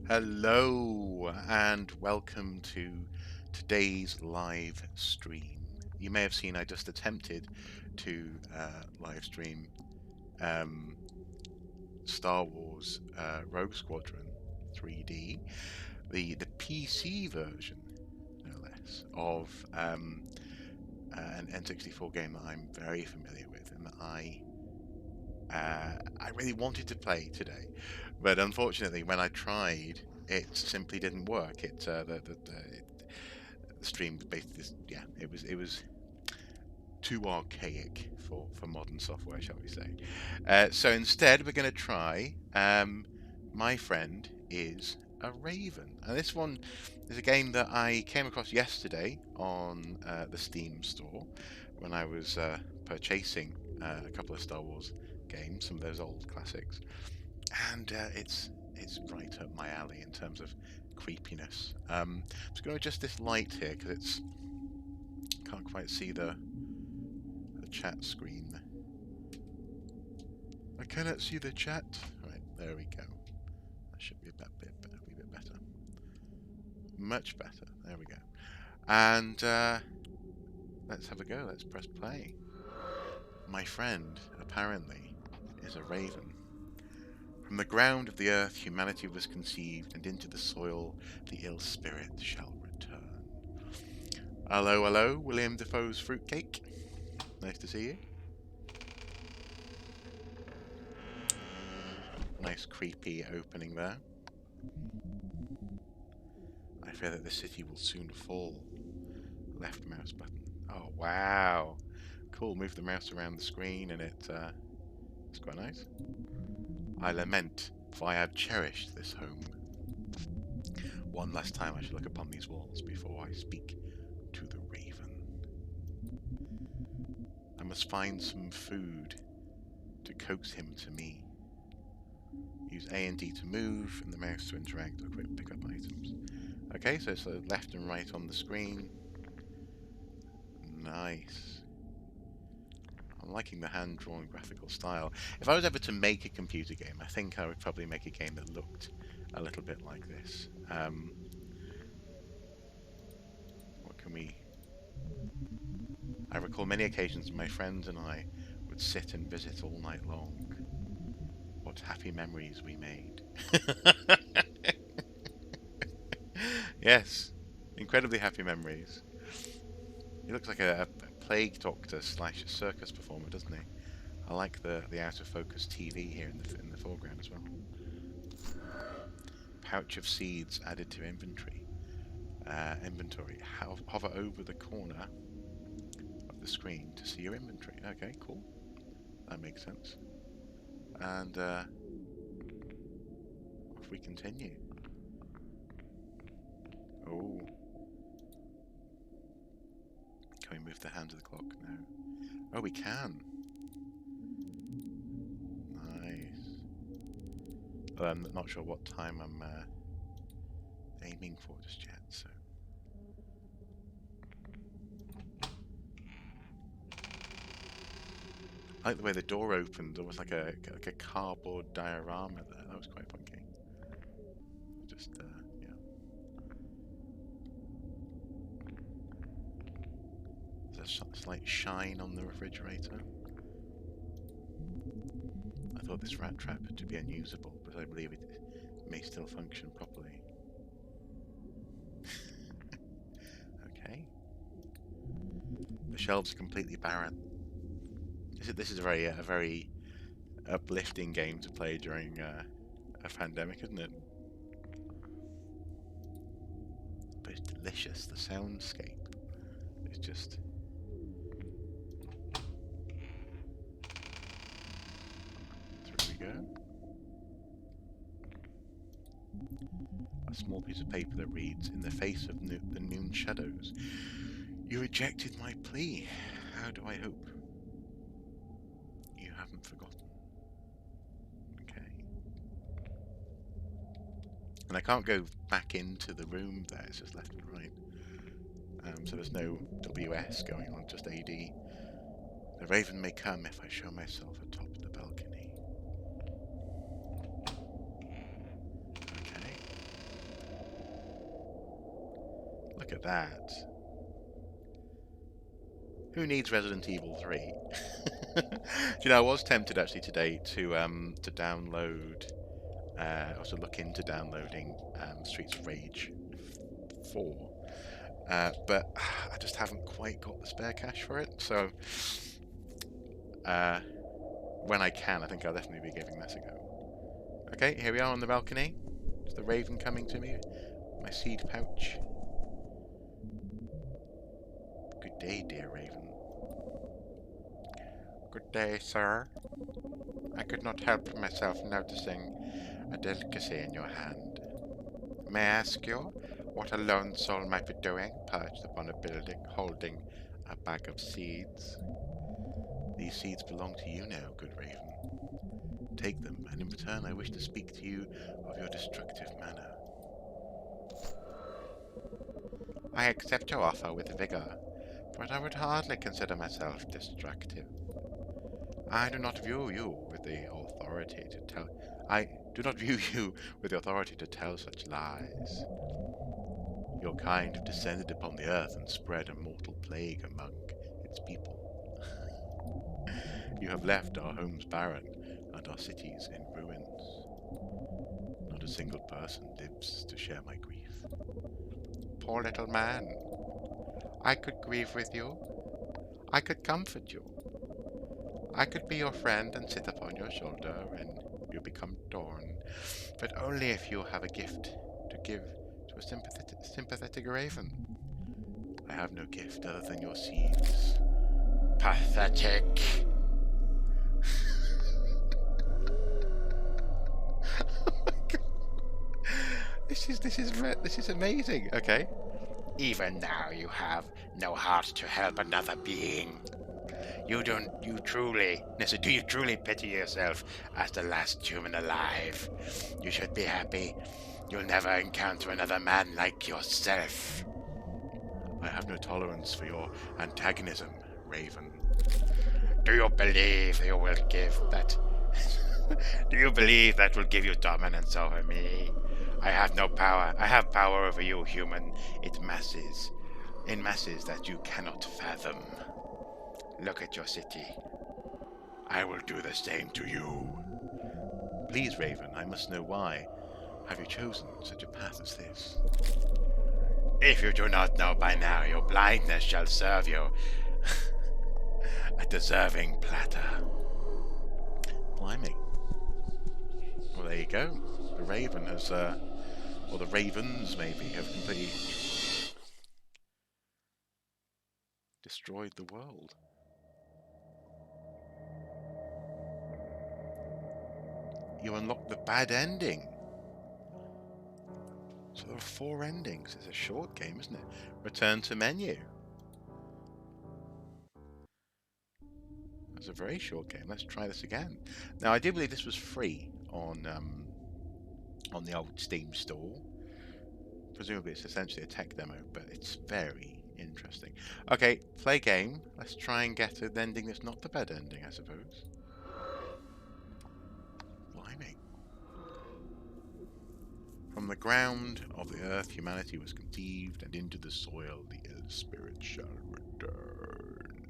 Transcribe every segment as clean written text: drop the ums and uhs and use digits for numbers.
Hello and welcome to today's live stream. You may have seen I just attempted to live stream um, Star Wars Rogue Squadron 3D, the PC version, no less, of an N64 game that I'm very familiar with and that I really wanted to play today, but unfortunately, when I tried, it simply didn't work. The stream basically, yeah, it was too archaic for modern software, shall we say? So instead, we're going to try. My friend is a Raven, and this one is a game that I came across yesterday on the Steam store when I was purchasing a couple of Star Wars games, some of those old classics, and it's right up my alley in terms of creepiness. I'm just going to adjust this light here because it's can't quite see the chat screen. I cannot see the chat. Right, there we go. That should be a wee bit better. Much better. There we go. And let's have a go. Let's press play. My friend, apparently, is a raven. From the ground of the earth humanity was conceived, and into the soil the ill spirit shall return. Hello, hello, William Defoe's fruitcake. Nice to see you. Nice creepy opening there. I fear that the city will soon fall. Left mouse button. Oh, wow. Cool, move the mouse around the screen and it's quite nice. I lament, for I have cherished this home. One last time I shall look upon these walls before I speak to the raven. I must find some food to coax him to me. Use A and D to move and the mouse to interact or quick pick up items. Okay, so it's left and right on the screen. Nice. I'm liking the hand-drawn graphical style. If I was ever to make a computer game, I think I would probably make a game that looked a little bit like this. What can we... I recall many occasions my friends and I would sit and visit all night long. What happy memories we made. Yes, incredibly happy memories. He looks like a plague doctor slash circus performer, doesn't he? I like the out of focus TV here in the foreground as well. Pouch of seeds added to inventory. Inventory. Hover over the corner of the screen to see your inventory. Okay, cool. That makes sense. And off we continue. Oh. Can we move the hand of the clock? No. Oh, we can. Nice. Well, I'm not sure what time I'm aiming for just yet, so... I like the way the door opened, almost like a cardboard diorama there. That was quite funky. Just, yeah. There's a slight shine on the refrigerator. I thought this rat trap to be unusable, but I believe it may still function properly. Okay. The shelves are completely barren. This is a very uplifting game to play during a pandemic, isn't it? But it's delicious. The soundscape is just... Through we go. A small piece of paper that reads, "In the face of the noon shadows, you rejected my plea. How do I hope you haven't forgotten?" Okay. And I can't go back into the room there, it's just left and right. So there's no WS going on, just AD. The raven may come if I show myself atop the balcony. Okay. at that. Who needs Resident Evil 3? Do you know, I was tempted actually today to download, or to look into downloading Streets of Rage 4, but I just haven't quite got the spare cash for it. So when I can, I think I'll definitely be giving this a go. Okay, here we are on the balcony. Is the Raven coming to me? My seed pouch. Good day, dear Raven. Good day, sir. I could not help myself noticing a delicacy in your hand. May I ask you what a lone soul might be doing, perched upon a building, holding a bag of seeds? These seeds belong to you now, good Raven. Take them, and in return I wish to speak to you of your destructive manner. I accept your offer with vigor, but I would hardly consider myself destructive. I do not view you with the authority to tell... I do not view you with the authority to tell such lies. Your kind have descended upon the earth and spread a mortal plague among its people. You have left our homes barren and our cities in ruins. Not a single person lives to share my grief. Poor little man. I could grieve with you. I could comfort you. I could be your friend and sit upon your shoulder when you become torn, but only if you have a gift to give to a sympathetic raven. I have no gift other than your seeds. Pathetic. Oh my God. This is amazing. Okay. Even now you have no heart to help another being. Do you truly pity yourself as the last human alive? You should be happy. You'll never encounter another man like yourself. I have no tolerance for your antagonism, Raven. Do you believe you will give that? Do you believe that will give you dominance over me? I have no power. I have power over you, human. In masses that you cannot fathom. Look at your city. I will do the same to you. Please, Raven, I must know why. Have you chosen such a path as this? If you do not know by now, your blindness shall serve you a deserving platter. Blimey. Well, there you go. The Raven has, or the Ravens maybe, have completely destroyed the world. You unlock the bad ending. So there are 4 endings. It's a short game, isn't it? Return to menu. That's a very short game. Let's try this again. Now, I do believe this was free on the old Steam store. Presumably it's essentially a tech demo, but it's very interesting. Okay, play game. Let's try and get an ending that's not the bad ending, I suppose. Blimey. From the ground of the earth, humanity was conceived, and into the soil the spirit shall return.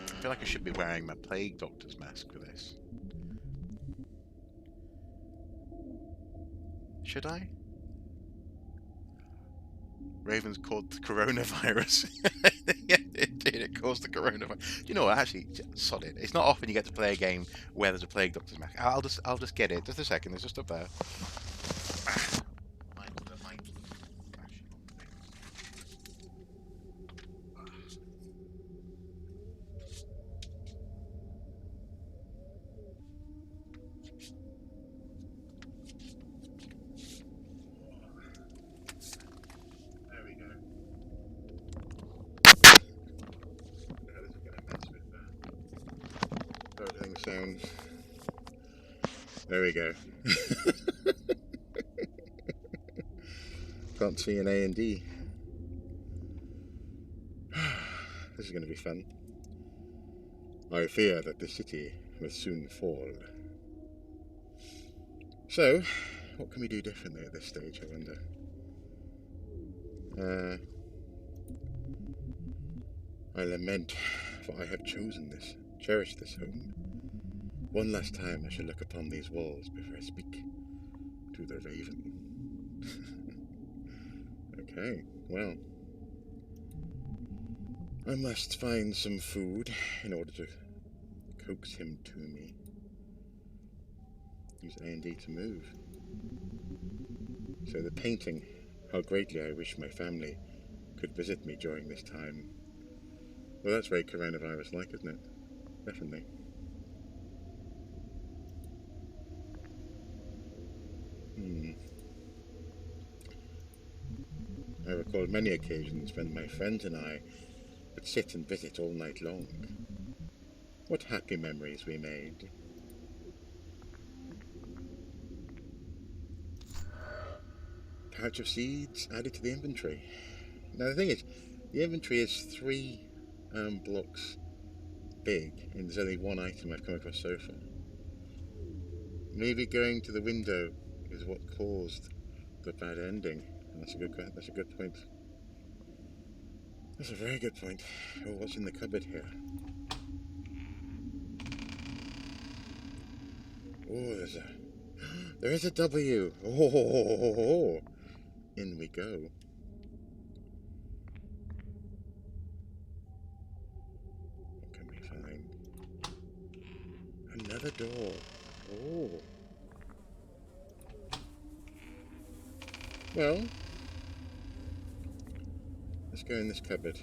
I feel like I should be wearing my Plague Doctor's mask for this. Should I? Raven's called the coronavirus. Yeah, it caused the coronavirus. You know what? Actually, solid. It's not often you get to play a game where there's a Plague Doctor's mask. I'll just get it. Just a second. It's just up there. Sound. There we go. Can't see an A and D. This is going to be fun. I fear that the city will soon fall. So, what can we do differently at this stage, I wonder? I lament, for I have chosen this, cherished this home. One last time I shall look upon these walls before I speak to the raven. Okay, well, I must find some food in order to coax him to me. Use A and D to move. So the painting, how greatly I wish my family could visit me during this time. Well, that's very coronavirus-like, isn't it? Definitely. I recall many occasions when my friends and I would sit and visit all night long. What happy memories we made. Pouch of seeds added to the inventory. Now the thing is, the inventory is 3 blocks big, and there's only one item I've come across so far. Maybe going to the window is what caused the bad ending. And that's a good point. That's a very good point. Oh, what's in the cupboard here? Oh, there is a W. Oh, in we go. What can we find? Another door. Oh. Well, let's go in this cupboard.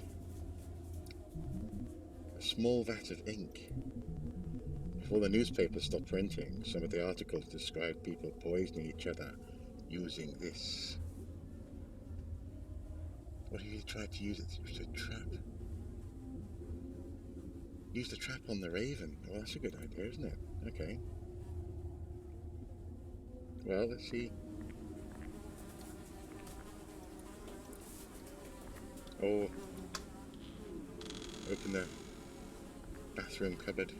A small vat of ink. Before the newspapers stopped printing, some of the articles described people poisoning each other using this. What if you tried to use it as a trap? Use the trap on the raven. Well, that's a good idea, isn't it? Okay. Well, let's see. Oh. Open the bathroom cupboard.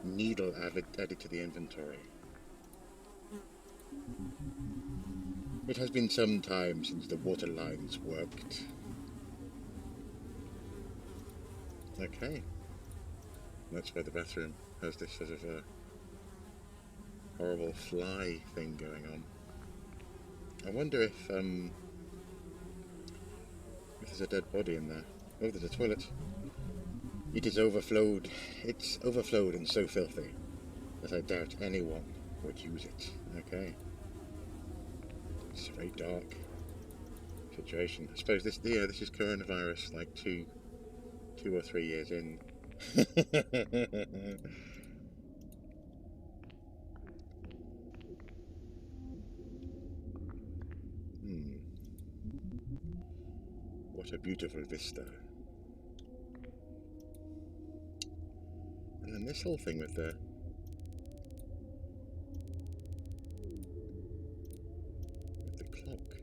Needle added to the inventory. It has been some time since the water lines worked. Okay. That's why the bathroom has this sort of a horrible fly thing going on. I wonder if there's a dead body in there. Oh, there's a toilet. It is overflowed. It's overflowed and so filthy that I doubt anyone would use it. Okay. It's a very dark situation. I suppose this is coronavirus, like two or 3 years in. What a beautiful vista. And then this whole thing with the clock.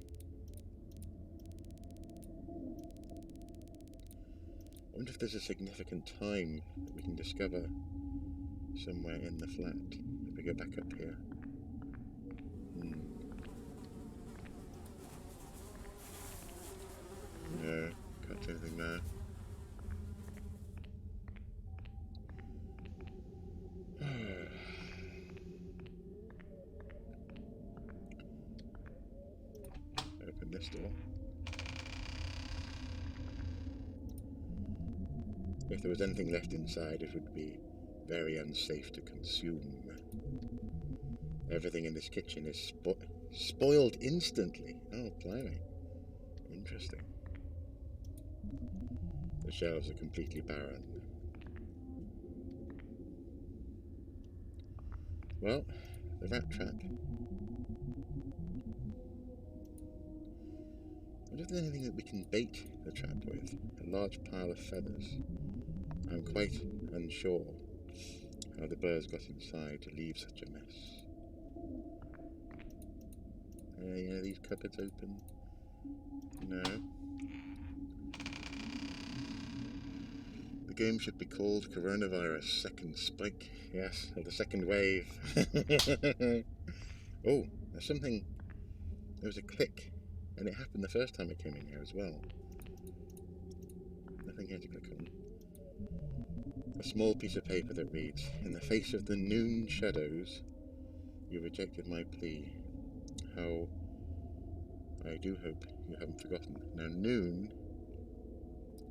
I wonder if there's a significant time that we can discover somewhere in the flat. If we go back up here. No, can't see anything there. Open this door. If there was anything left inside, it would be very unsafe to consume. Everything in this kitchen is spoiled instantly. Oh, blimey. Interesting. The shelves are completely barren. Well, the rat trap. I wonder if there's anything that we can bait the trap with. A large pile of feathers. I'm quite unsure how the birds got inside to leave such a mess. Yeah, these cupboards open? No. The game should be called Coronavirus Second Spike. Yes, or the second wave. Oh, there's something. There was a click, and it happened the first time I came in here as well. Nothing here to click on. A small piece of paper that reads, "In the face of the noon shadows, you rejected my plea. How I do hope you haven't forgotten." Now, noon,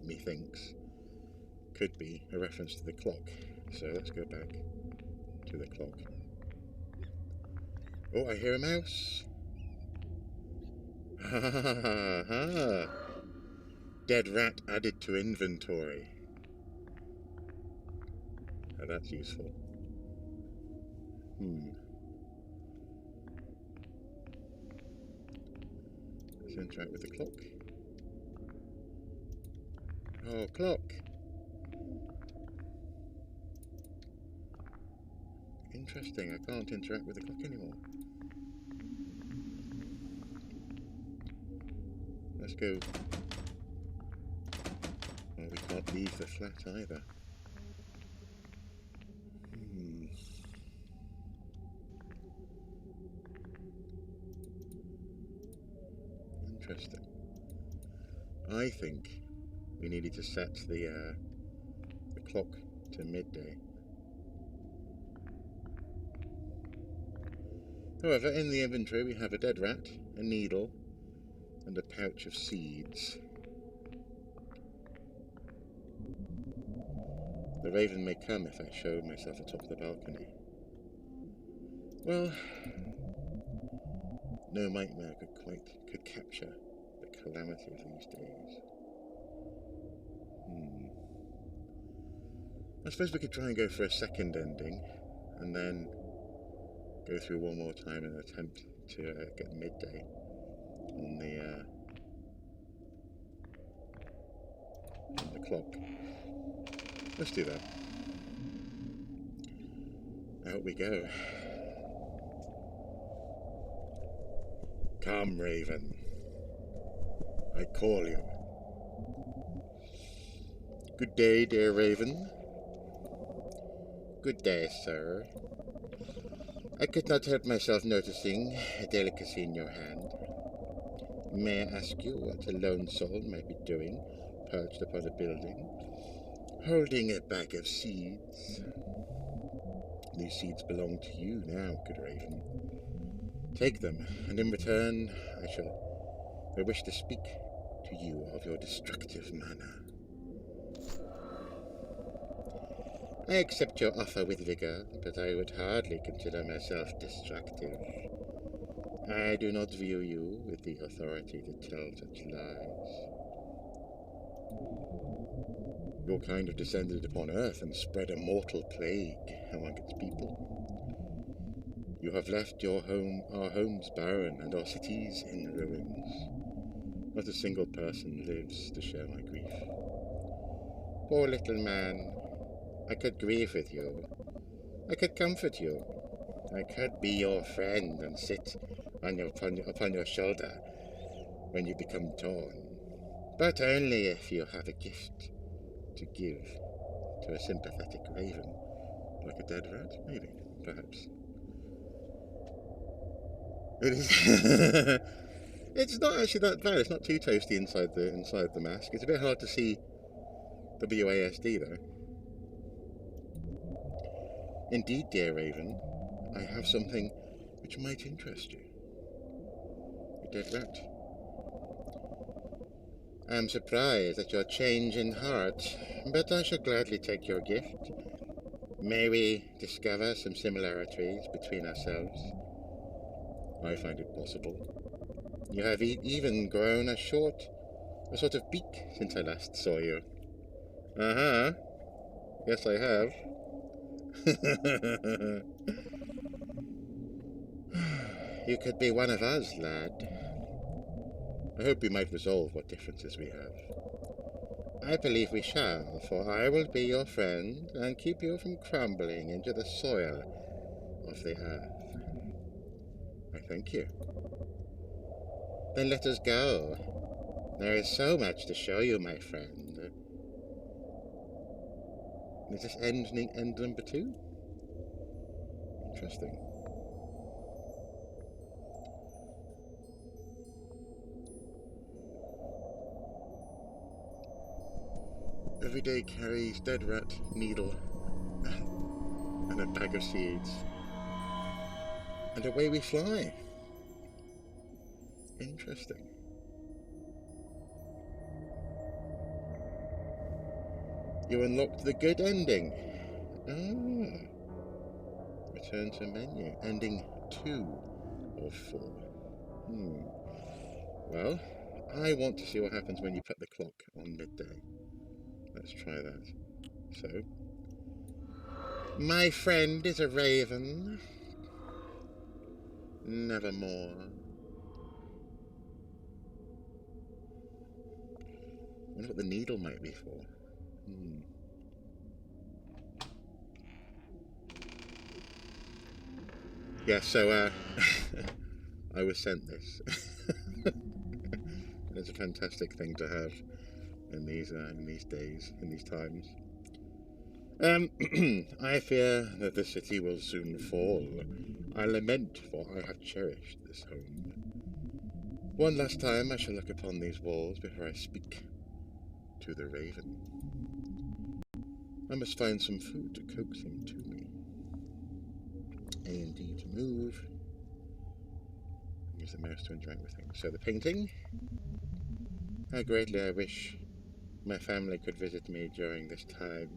methinks, could be a reference to the clock. So let's go back to the clock. Oh, I hear a mouse. Ha ha ha ha. Dead rat added to inventory. Oh, that's useful. Let's interact with the clock. Oh, clock. Interesting, I can't interact with the clock anymore. Let's go. Oh, we can't leave the flat either. Interesting. I think we needed to set the clock to midday. However, in the inventory we have a dead rat, a needle, and a pouch of seeds. The raven may come if I show myself atop the balcony. Well, no nightmare could capture the calamity of these days. I suppose we could try and go for a second ending, and then go through one more time and attempt to get midday on the clock. Let's do that. Out we go. Come, Raven. I call you. Good day, dear Raven. Good day, sir. I could not help myself noticing a delicacy in your hand. May I ask you what a lone soul might be doing, perched upon a building, holding a bag of seeds? These seeds belong to you now, good Raven. Take them, and in return I wish to speak to you of your destructive manner. I accept your offer with vigor, but I would hardly consider myself destructive. I do not view you with the authority to tell such lies. Your kind have descended upon Earth and spread a mortal plague among its people. You have left our homes barren, and our cities in ruins. Not a single person lives to share my grief. Poor little man, I could grieve with you. I could comfort you. I could be your friend and sit upon your shoulder when you become torn. But only if you have a gift to give to a sympathetic raven, like a dead rat, maybe, perhaps. It is. It's not actually that bad. It's not too toasty inside the mask. It's a bit hard to see WASD though. Indeed, dear Raven, I have something which might interest you. A dead rat. I am surprised at your change in heart, but I shall gladly take your gift. May we discover some similarities between ourselves? I find it possible. You have even grown a sort of beak since I last saw you. Uh-huh. Yes, I have. You could be one of us, lad. I hope we might resolve what differences we have. I believe we shall, for I will be your friend and keep you from crumbling into the soil of the earth. I thank you. Then let us go. There is so much to show you, my friend. Is this end number 2? Interesting. Every day carries dead rat, needle, and a bag of seeds. And away we fly. Interesting. You unlocked the good ending. Ah. Return to menu. Ending 2 of 4. Well, I want to see what happens when you put the clock on midday. Let's try that. So, my friend is a raven. Nevermore. I wonder what the needle might be for. Yeah, so I was sent this. It's a fantastic thing to have in these days, in these times. I fear that the city will soon fall. I lament, for I have cherished this home. One last time I shall look upon these walls before I speak to the raven. I must find some food to coax him to me. A and D to move. Use the mouse to interact with things. So the painting. How greatly I wish my family could visit me during this time.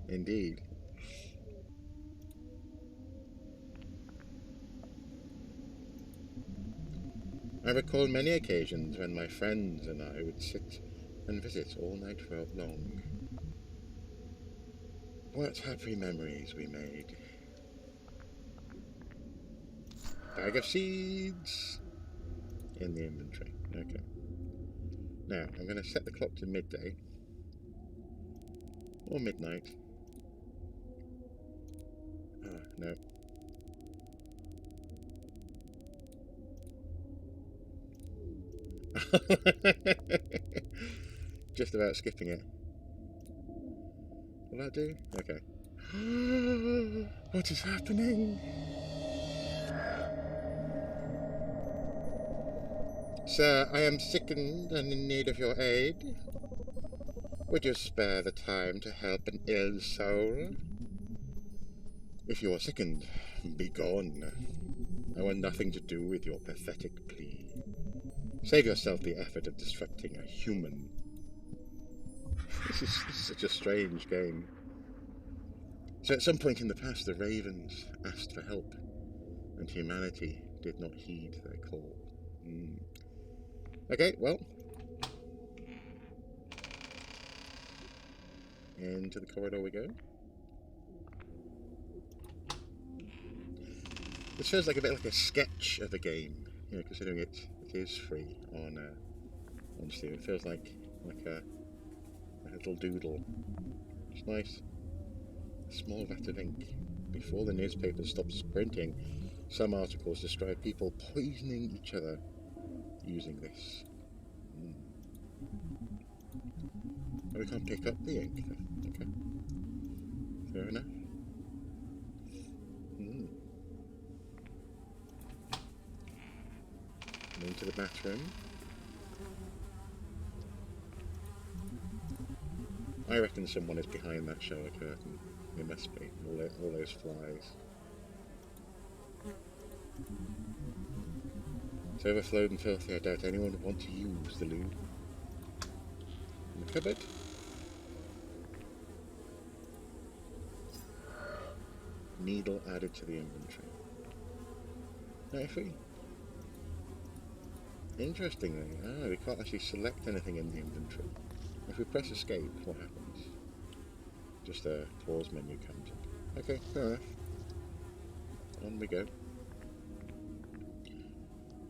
Indeed. I recall many occasions when my friends and I would sit and visit all night long. What happy memories we made. Bag of seeds in the inventory. Okay. Now, I'm going to set the clock to midday. Or midnight. Oh, no. Just about skipping it. Will that do? Okay. What is happening? Sir, I am sickened and in need of your aid. Would you spare the time to help an ill soul? If you are sickened, be gone. I want nothing to do with your pathetic plea. Save yourself the effort of disrupting a human. This is such a strange game. So at some point in the past, the ravens asked for help, and humanity did not heed their call. Okay, well. Into the corridor we go. This feels like a bit like a sketch of a game, you know, considering it is free on Steam. It feels like a little doodle. It's nice. A small vat of ink. Before the newspaper stops printing, some articles describe people poisoning each other using this. Oh, we can't pick up the ink then. Okay. Fair enough. Into the bathroom. I reckon someone is behind that shower curtain. It must be. All those flies. It's overflowed and filthy. I doubt anyone would want to use the loo. In the cupboard. Needle added to the inventory. Now free. Interestingly, we can't actually select anything in the inventory. If we press escape, what happens? Just a pause menu comes up. Okay, fair enough. On we go.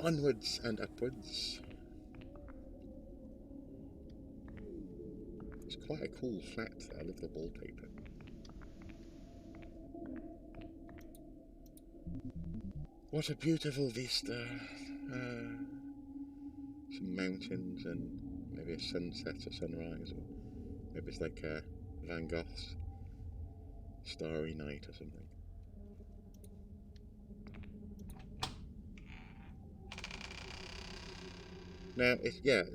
Onwards and upwards. It's quite a cool flat there, look at the wallpaper. What a beautiful vista. Some mountains and Maybe a sunset or sunrise, or maybe it's like Van Gogh's Starry Night or something. Now,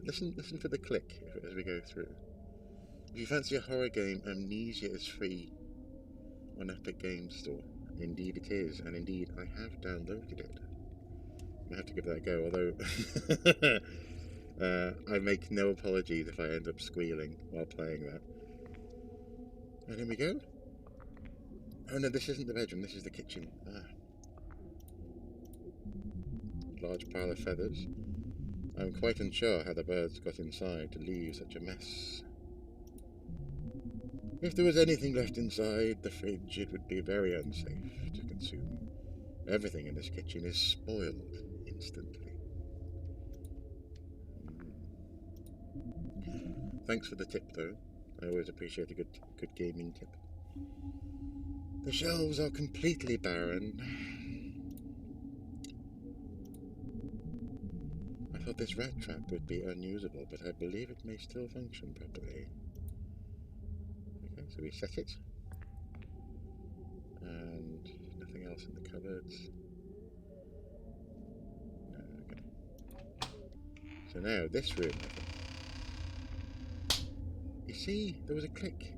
listen for the click as we go through. If you fancy a horror game, Amnesia is free on Epic Games Store. Indeed it is, and indeed I have downloaded it. I have to give that a go, although I make no apologies if I end up squealing while playing that. And in we go. Oh no, this isn't the bedroom, this is the kitchen. Large pile of feathers. I'm quite unsure how the birds got inside to leave such a mess. If there was anything left inside the fridge, it would be very unsafe to consume. Everything in this kitchen is spoiled instantly. Thanks for the tip, though. I always appreciate a good gaming tip. The shelves are completely barren. I thought this rat trap would be unusable, but I believe it may still function properly. Okay, so we set it. And nothing else in the cupboards. No, okay. So now, this room, I think. You see, there was a click.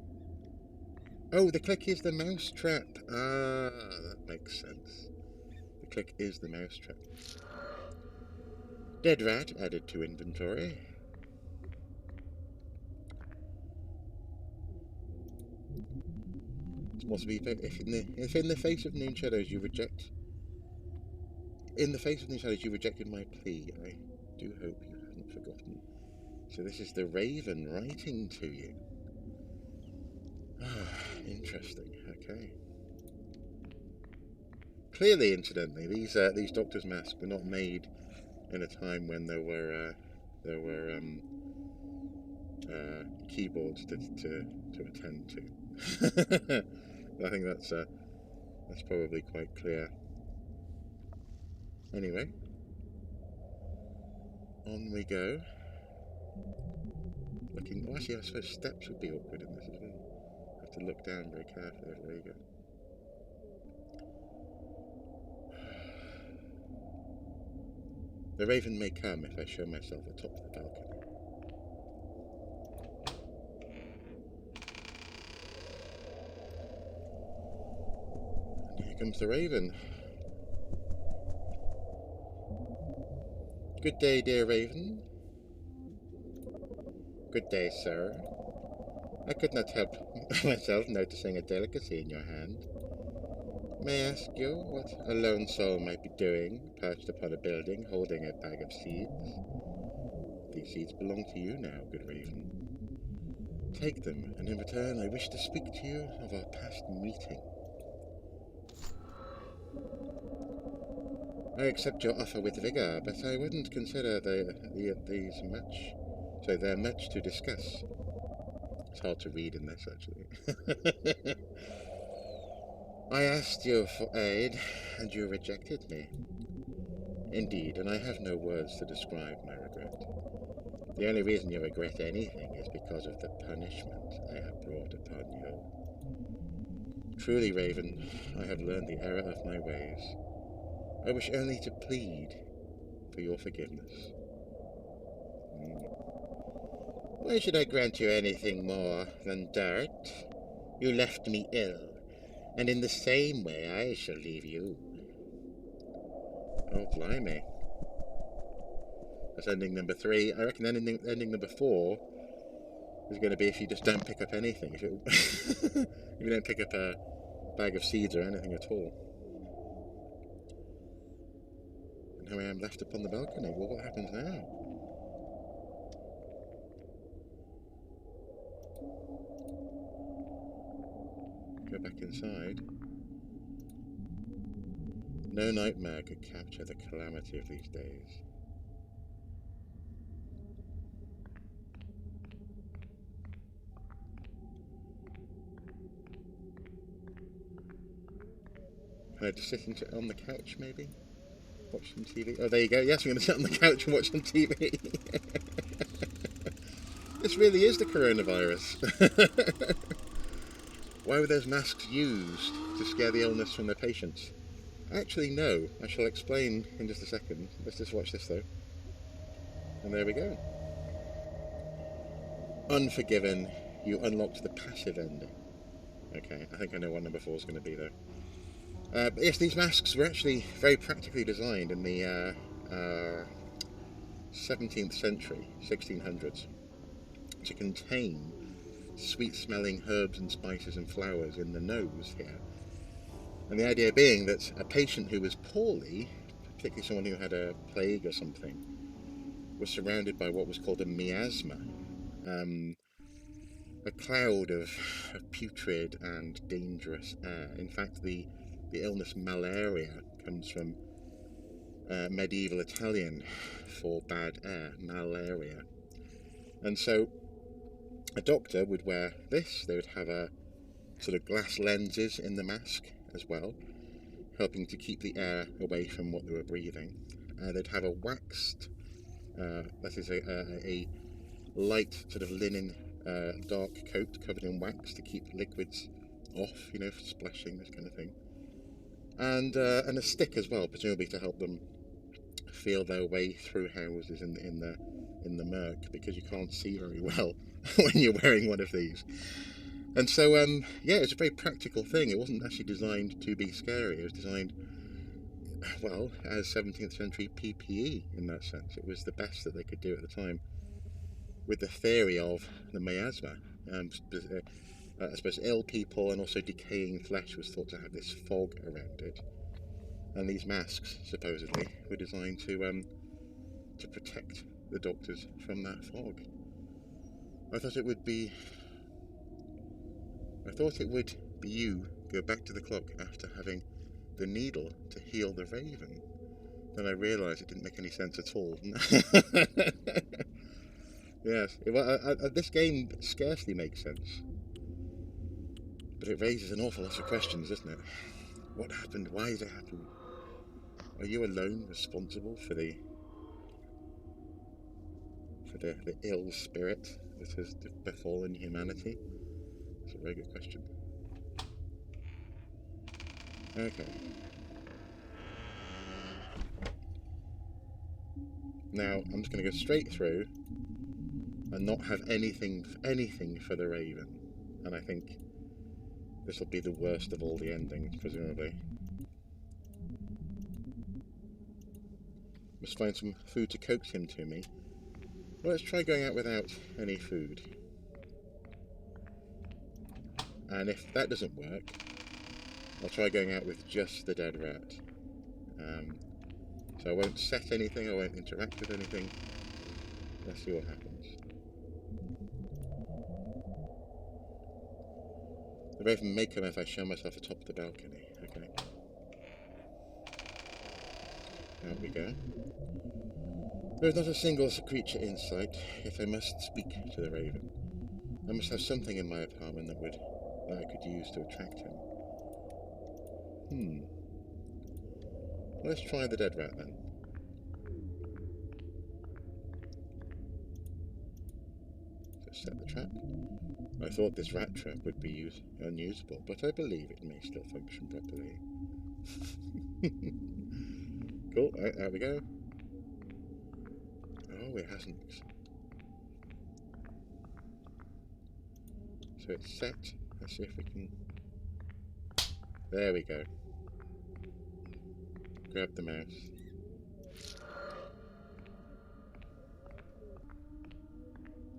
Oh, the click is the mouse trap. Ah, that makes sense. The click is the mouse trap. Dead rat added to inventory. It's must be if in the face of Noon Shadows you reject. In the face of Noon Shadows you rejected my plea. I do hope you haven't forgotten. So this is the Raven writing to you. Interesting. Okay. Clearly, incidentally, these doctor's masks were not made in a time when there were keyboards to attend to. I think that's probably quite clear. Anyway, on we go. Looking. Oh, actually, I suppose steps would be awkward in this as well. Have to look down very carefully. There you go. The Raven may come if I show myself atop the balcony. And here comes the Raven. Good day, dear Raven. Good day, sir. I could not help myself noticing a delicacy in your hand. May I ask you what a lone soul might be doing, perched upon a building, holding a bag of seeds? These seeds belong to you now, good Raven. Take them, and in return I wish to speak to you of our past meeting. I accept your offer with vigour, but I wouldn't consider these much. So they're much to discuss. It's hard to read in this, actually. I asked you for aid, and you rejected me. Indeed, and I have no words to describe my regret. The only reason you regret anything is because of the punishment I have brought upon you. Truly, Raven, I have learned the error of my ways. I wish only to plead for your forgiveness. Why should I grant you anything more than dirt? You left me ill, and in the same way I shall leave you. Oh, blimey. That's ending number 3. I reckon ending number 4 is going to be if you just don't pick up anything. If you don't pick up a bag of seeds or anything at all. And here I am left upon the balcony. Well, what happens now? Go back inside. No nightmare could capture the calamity of these days. Can I just sit on the couch, maybe? Watch some TV? Oh, there you go. Yes, I'm going to sit on the couch and watch some TV. This really is the coronavirus. Why were those masks used? To scare the illness from their patients? Actually, no. I shall explain in just a second. Let's just watch this, though. And there we go. Unforgiven. You unlocked the passive ending. Okay, I think I know what number 4 is going to be, though. But yes, these masks were actually very practically designed in the 17th century, 1600s, to contain sweet-smelling herbs and spices and flowers in the nose here. And the idea being that a patient who was poorly, particularly someone who had a plague or something, was surrounded by what was called a miasma, a cloud of putrid and dangerous air. In fact, the illness malaria comes from medieval Italian for bad air, malaria. And so a doctor would wear this. They would have a sort of glass lenses in the mask as well, helping to keep the air away from what they were breathing. They'd have a waxed, that is a light sort of linen dark coat covered in wax to keep liquids off, you know, for splashing, this kind of thing. And a stick as well, presumably to help them feel their way through houses in the murk, because you can't see very well when you're wearing one of these. And so, yeah, it's a very practical thing. It wasn't actually designed to be scary. It was designed, well, as 17th century PPE in that sense. It was the best that they could do at the time, with the theory of the miasma. I suppose ill people and also decaying flesh was thought to have this fog around it. And these masks, supposedly, were designed to protect the doctors from that fog. I thought it would be you go back to the clock after having the needle to heal the raven. Then I realised it didn't make any sense at all. Yes, this game scarcely makes sense. But it raises an awful lot of questions, doesn't it? What happened? Why did it happen? Are you alone responsible for the ill spirit that has befallen humanity? That's a very good question. Okay. Now, I'm just going to go straight through and not have anything for the raven. And I think this will be the worst of all the endings, presumably. Must find some food to coax him to me. Well, let's try going out without any food. And if that doesn't work, I'll try going out with just the dead rat. So I won't set anything, I won't interact with anything. Let's see what happens. The raven may come if I show myself atop the balcony. Okay. Out we go. There is not a single creature in sight, yet I must speak to the raven. I must have something in my apartment that I could use to attract him. Let's try the dead rat then. So set the trap. I thought this rat trap would be unusable, but I believe it may still function properly. Cool, right, there we go. Oh, it hasn't. So it's set. Let's see if we can... There we go. Grab the mouse.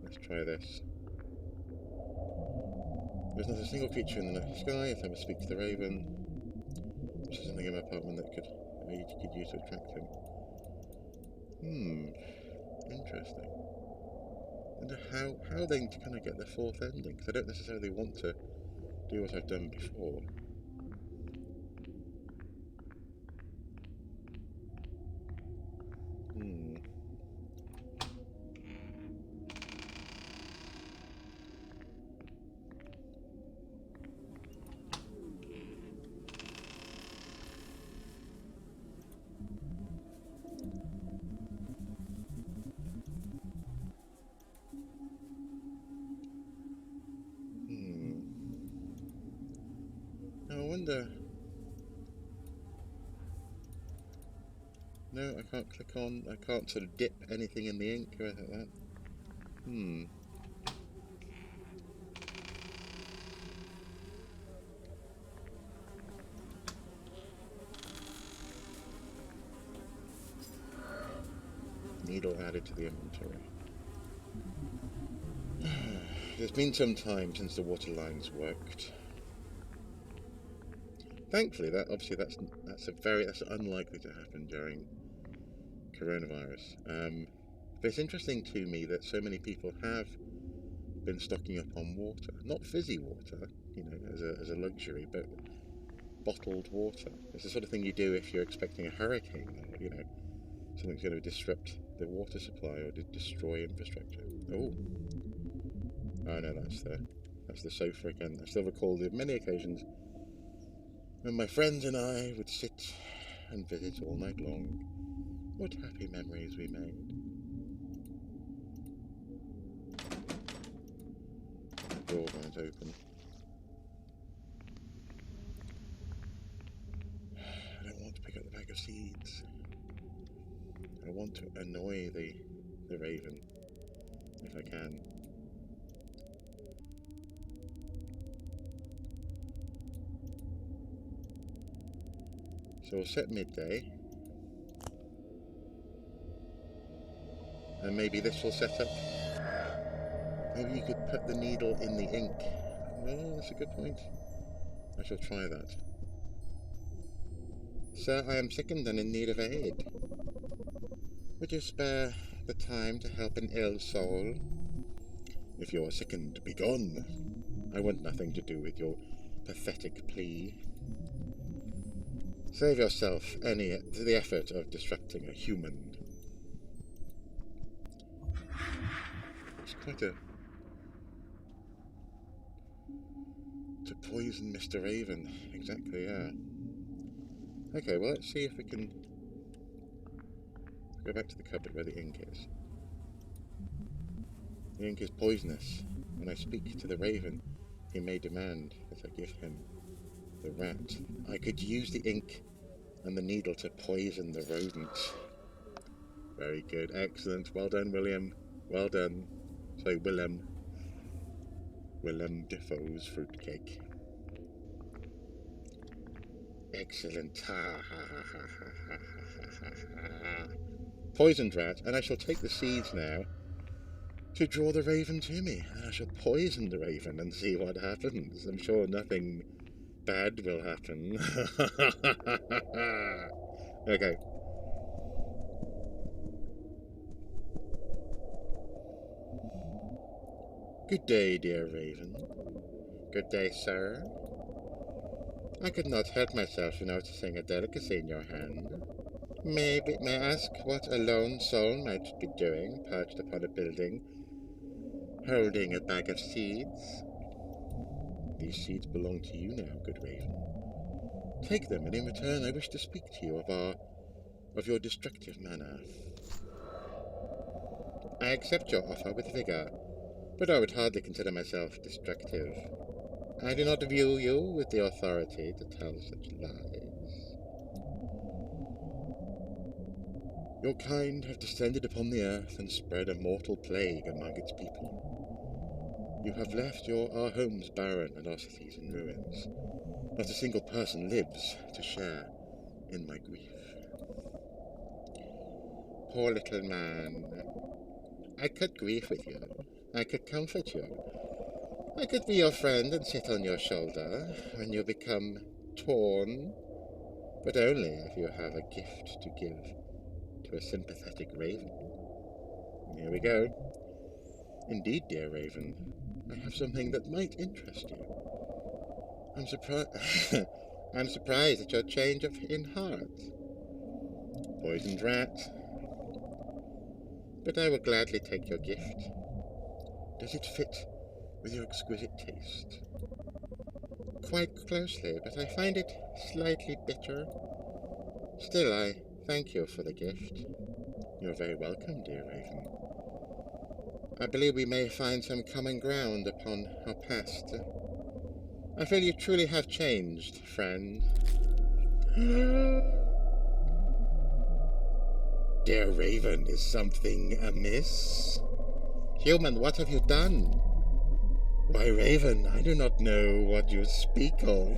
Let's try this. There's not a single creature in the night sky. If I must speak to the raven, which is something in my apartment that could use to attract him. Interesting. I wonder how they kind of get the fourth ending, because I don't necessarily want to do what I've done before. wonder... No, I can't click on... I can't sort of dip anything in the ink or anything like that. Needle added to the inventory. It's been some time since the water lines worked. Thankfully, that's unlikely to happen during coronavirus. But it's interesting to me that so many people have been stocking up on water, not fizzy water, as a luxury, but bottled water. It's the sort of thing you do if you're expecting a hurricane, or something's going to disrupt the water supply or destroy infrastructure. Oh no, that's the sofa again. I still recall the many occasions when my friends and I would sit and visit all night long. What happy memories we made. The door won't open. I don't want to pick up the bag of seeds. I want to annoy the raven, if I can. So we'll set midday. And maybe this will set up. Maybe you could put the needle in the ink. Oh, that's a good point. I shall try that. Sir, I am sickened and in need of aid. Would you spare the time to help an ill soul? If you are sickened, be gone. I want nothing to do with your pathetic plea. Save yourself the effort of disrupting a human. It's quite to poison Mr. Raven. Exactly, yeah. Okay, well, let's see if we can go back to the cupboard where the ink is. The ink is poisonous. When I speak to the raven, he may demand that I give him the rat. I could use the ink and the needle to poison the rodents. Very good. Excellent. Well done, William. Well done. Sorry, Willem. Willem Dafoe's fruitcake. Excellent. Poisoned rat, and I shall take the seeds now to draw the raven to me, and I shall poison the raven and see what happens. I'm sure nothing bad will happen. Okay. Good day, dear raven. Good day, sir. I could not help myself noticing a delicacy in your hand. May I ask what a lone soul might be doing, perched upon a building, holding a bag of seeds? These seeds belong to you now, good raven. Take them, and in return I wish to speak to you of your destructive manner. I accept your offer with vigor, but I would hardly consider myself destructive. I do not view you with the authority to tell such lies. Your kind have descended upon the earth and spread a mortal plague among its people. You have left our homes barren and our cities in ruins. Not a single person lives to share in my grief. Poor little man. I could grieve with you. I could comfort you. I could be your friend and sit on your shoulder when you become torn, but only if you have a gift to give to a sympathetic raven. Here we go. Indeed, dear raven, I have something that might interest you. I'm surprised at your change in heart. Poisoned rat. But I will gladly take your gift. Does it fit with your exquisite taste? Quite closely, but I find it slightly bitter. Still, I thank you for the gift. You're very welcome, dear raven. I believe we may find some common ground upon our past. I feel you truly have changed, friend. Dear Raven, is something amiss? Human, what have you done? Why, Raven, I do not know what you speak of.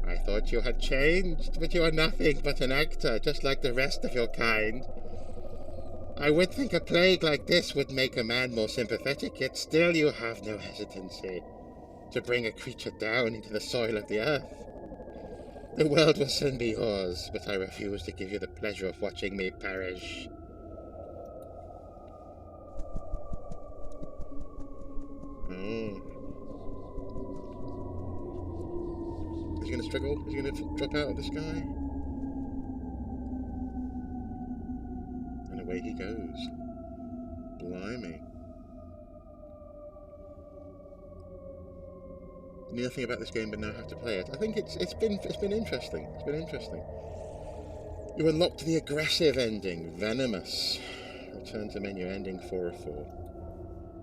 I thought you had changed, but you are nothing but an actor, just like the rest of your kind. I would think a plague like this would make a man more sympathetic, yet still you have no hesitancy to bring a creature down into the soil of the earth. The world will soon be yours, but I refuse to give you the pleasure of watching me perish. Oh. Is he going to struggle? Is he going to drop out of the sky? And away he goes. Blimey. Knew nothing about this game, but now have to play it. I think it's been interesting. It's been interesting. You unlocked the aggressive ending, Venomous. Return to menu ending 404.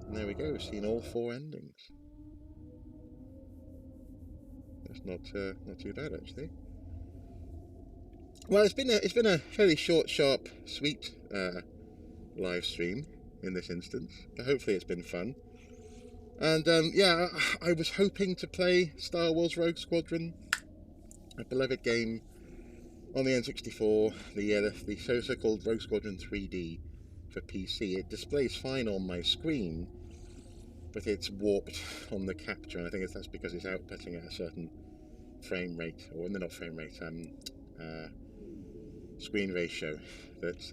And there we go. We've seen all 4 endings. That's not too bad actually. Well, it's been a fairly short, sharp, sweet live stream in this instance, but hopefully it's been fun. And yeah, I was hoping to play Star Wars Rogue Squadron, a beloved game on the N64, the so-called Rogue Squadron 3D for PC. It displays fine on my screen, but it's warped on the capture, and I think that's because it's outputting at a certain frame rate, or no, not frame rate, screen ratio that's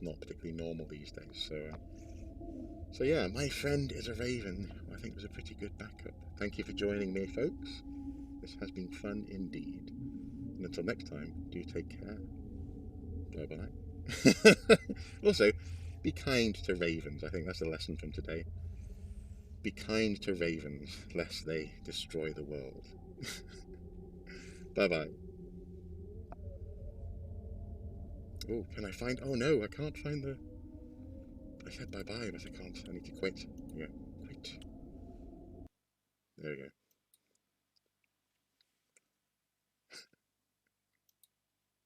not particularly normal these days. So yeah, my friend is a Raven. I think was a pretty good backup. Thank you for joining me, folks. This has been fun indeed. And until next time, do take care. Bye-bye. Also, be kind to ravens. I think that's a lesson from today. Be kind to ravens, lest they destroy the world. Bye-bye. Oh, can I find... Oh no, I can't find the... I said bye-bye, but I can't. I need to quit. Yeah, quit. There we go.